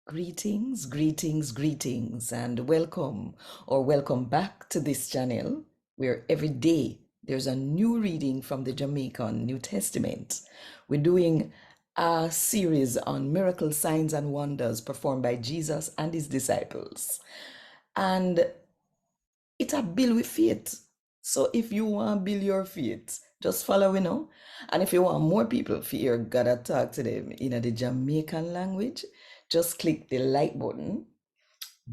Greetings, greetings, greetings, and welcome back to this channel where every day there's a new reading from the Jamaican New Testament. We're doing a series on miracle signs and wonders performed by Jesus and his disciples. And it's a build with faith. So if you want to build your faith, just follow me now. And if you want more people to hear God talk to them in the Jamaican language, just click the like button,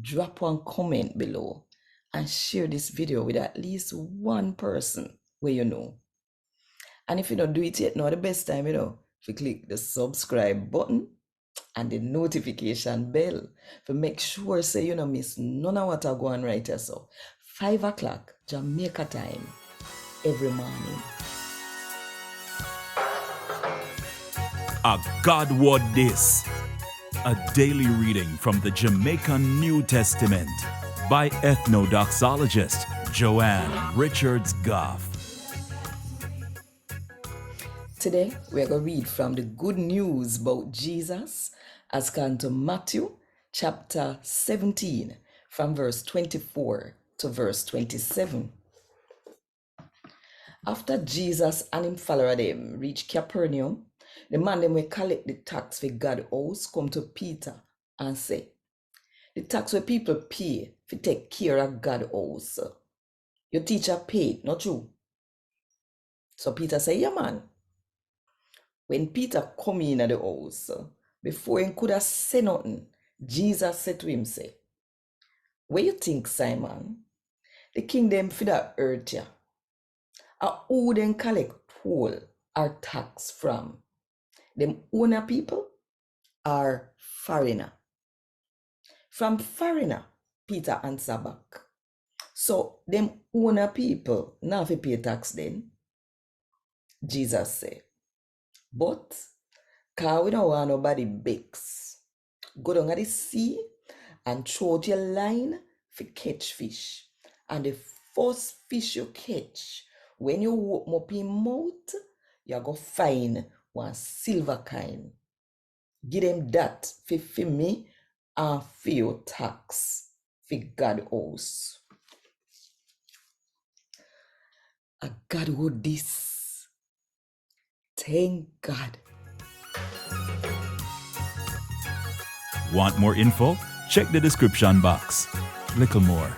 drop one comment below, and share this video with at least one person where you know. And if you don't do it yet, now the best time, if you click the subscribe button and the notification bell to make sure say you don't miss none of what I go on right here. So 5 o'clock Jamaica time every morning. A God Word This, a daily reading from the Jamaican New Testament by Ethnodoxologist Joanne Richards Goffe. Today we're going to read from the good news about Jesus as come to Matthew chapter 17 from verse 24 to verse 27. After Jesus and him follower them reach Capernaum, the man them will collect the tax for God house come to Peter and say, the tax where people pay to take care of God house. Your teacher paid, not true? So Peter say, yeah man. When Peter come in at the house, before he could have said nothing, Jesus said to him, say, what you think, Simon? The kingdom for the earth here. Who then collect toll or tax from? Them owner people or foreigner? From foreigner, Peter answer back. So them owner people now have to pay tax then? Jesus say, but cause we don't want nobody bakes. Go down at the sea and throw out your line for catch fish. And the first fish you catch, when you open up your mouth, you go find one silver coin. Give them that for me and for your tax for God house. A God would this. Thank God. Want more info? Check the description box. Little more.